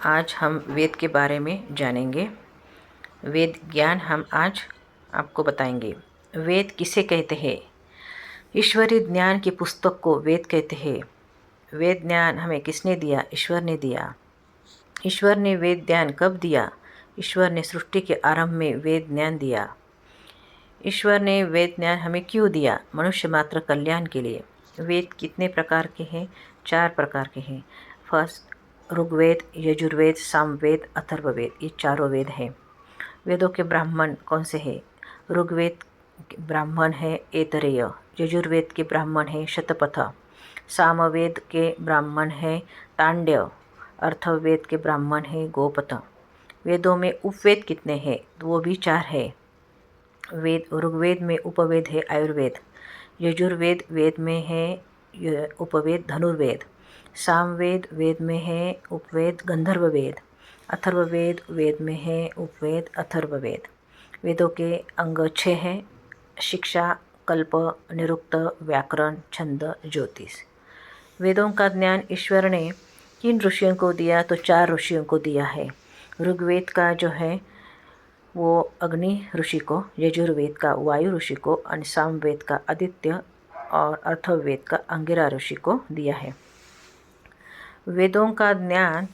आज हम वेद के बारे में जानेंगे। वेद ज्ञान हम आज आपको बताएंगे। वेद किसे कहते हैं? ईश्वरीय ज्ञान की पुस्तक को वेद कहते हैं। वेद ज्ञान हमें किसने दिया? ईश्वर ने दिया। ईश्वर ने वेद ज्ञान कब दिया? ईश्वर ने सृष्टि के आरंभ में वेद ज्ञान दिया। ईश्वर ने वेद ज्ञान हमें क्यों दिया? मनुष्य मात्र कल्याण के लिए। वेद कितने प्रकार के हैं? 4 प्रकार के हैं। फर्स्ट, ऋग्वेद, यजुर्वेद, सामवेद, अथर्ववेद, ये चारों वेद हैं। वेदों के ब्राह्मण कौन से हैं? ऋग्वेद के ब्राह्मण है ऐतरेय, यजुर्वेद के ब्राह्मण है शतपथ, सामवेद के ब्राह्मण है तांड्य, अथर्ववेद के ब्राह्मण है गोपथ। वेदों में उपवेद कितने हैं? तो वो भी 4 है। ऋग्वेद में उपवेद है आयुर्वेद, यजुर्वेद वेद में है उपवेद धनुर्वेद, सामवेद वेद में है उपवेद गंधर्ववेद, अथर्ववेद वेद में है उपवेद अथर्ववेद। वेदों के अंग 6 हैं: शिक्षा, कल्प, निरुक्त, व्याकरण, छंद, ज्योतिष। वेदों का ज्ञान ईश्वर ने किन ऋषियों को दिया? तो 4 ऋषियों को दिया है। ऋग्वेद का जो है वो अग्नि ऋषि को, यजुर्वेद का वायु ऋषि को, और सामवेद का आदित्य और अथर्ववेद का अंगिरा ऋषि को दिया है। वेदों का ज्ञान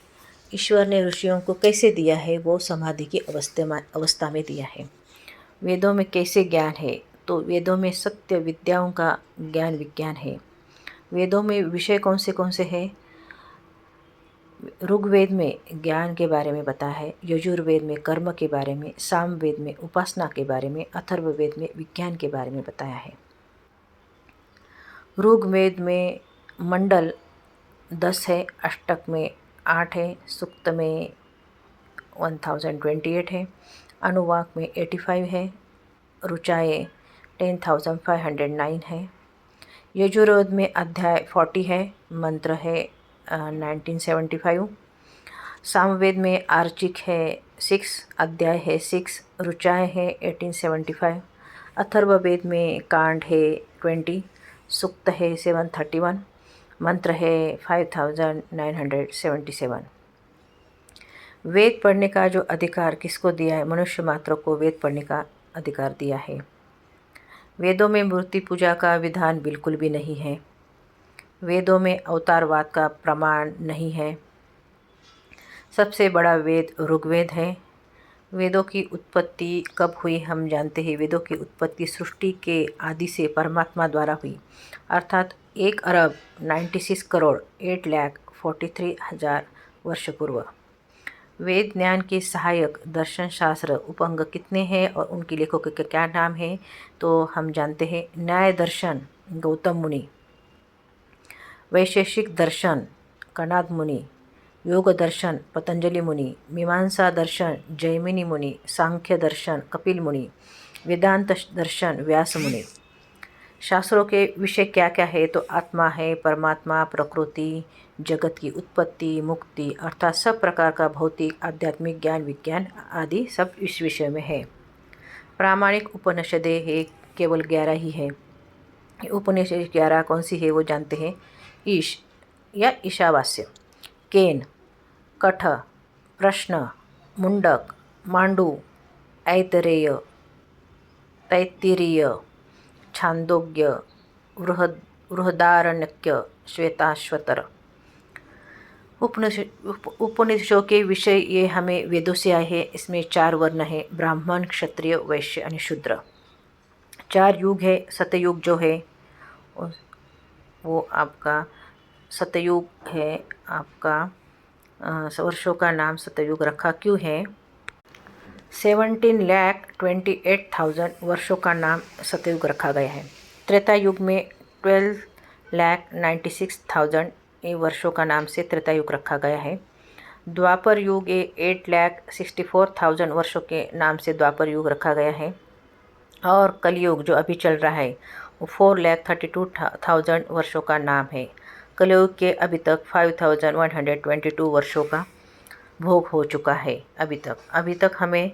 ईश्वर ने ऋषियों को कैसे दिया है? वो समाधि की अवस्था में दिया है। वेदों में कैसे ज्ञान है? तो वेदों में सत्य विद्याओं का ज्ञान विज्ञान है। वेदों में विषय कौन से हैं? ऋग्वेद में ज्ञान के बारे में बताया है, यजुर्वेद में कर्म के बारे में, सामवेद में उपासना के बारे में, अथर्ववेद में विज्ञान के बारे में बताया है। ऋग्वेद में मंडल 10 है, अष्टक में 8 है, सूक्त में 1028 है, अनुवाक में 85 है, ऋचाएँ 10,509 है। यजुर्वेद में अध्याय 40 है, मंत्र है 1975। सामवेद में आर्चिक है 6, अध्याय है 6, ऋचाएँ है 1875। अथर्ववेद में कांड है 20, सूक्त है 731, मंत्र है 5977। वेद पढ़ने का जो अधिकार किसको दिया है? मनुष्य मात्र को वेद पढ़ने का अधिकार दिया है। वेदों में मूर्ति पूजा का विधान बिल्कुल भी नहीं है। वेदों में अवतारवाद का प्रमाण नहीं है। सबसे बड़ा वेद ऋग्वेद है। वेदों की उत्पत्ति कब हुई हम जानते हैं। वेदों की उत्पत्ति सृष्टि के आदि से परमात्मा द्वारा हुई, अर्थात 1 अरब 96 करोड़ 8,43,000 वर्ष पूर्व। वेद ज्ञान के सहायक दर्शन शास्त्र उपअंग कितने हैं और उनके लेखकों के क्या नाम है? तो हम जानते हैं न्याय दर्शन गौतम मुनि, वैशेषिक दर्शन कणाद मुनि, योग दर्शन पतंजलि मुनि, मीमांसा दर्शन जैमिनी मुनि, सांख्य दर्शन कपिल मुनि, वेदांत दर्शन व्यास मुनि। शास्त्रों के विषय क्या क्या है? तो आत्मा है, परमात्मा, प्रकृति, जगत की उत्पत्ति, मुक्ति, अर्थात सब प्रकार का भौतिक आध्यात्मिक ज्ञान विज्ञान आदि सब इस विषय में है। प्रामाणिक उपनिषदें है केवल 11 ही है। उपनिषद 11 कौन सी है वो जानते हैं। ईश या ईशावास्य, केन, कठ, प्रश्न, मुंडक, मांडू, ऐतरेय, तैत्तिरीय, छांदोग्य, बृहदारण्यक, श्वेताश्वतर। उपनिषदों के विषय ये हमें वेदों से आए हैं। इसमें 4 वर्ण है, ब्राह्मण, क्षत्रिय, वैश्य और शूद्र। 4 युग है। सतयुग जो है वो आपका सतयुग है। आपका वर्षों का नाम सतयुग रखा क्यों है? 17,28,000 वर्षों का नाम सतयुग रखा गया है। त्रेता युग में 12,96,000 वर्षों का नाम से त्रेता युग रखा गया है। द्वापर युग 8,64,000 वर्षों के नाम से द्वापर युग रखा गया है। और कलयुग जो अभी चल रहा है वो 4,32,000 वर्षों का नाम है। कलयुग के अभी तक 5,122 वर्षों का भोग हो चुका है। अभी तक हमें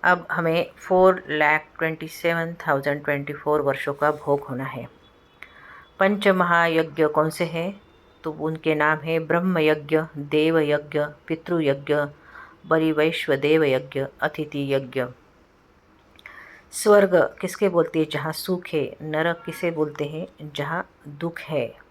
4,27,024 वर्षों का भोग होना है। पंच महायज्ञ कौन से हैं? तो उनके नाम है ब्रह्म यज्ञ, देव यज्ञ, पितृयज्ञ, बलिवैश्वदेव यज्ञ, अतिथि यज्ञ। स्वर्ग किसके बोलते हैं? जहाँ सुख है। नरक किसे बोलते हैं? जहाँ दुख है।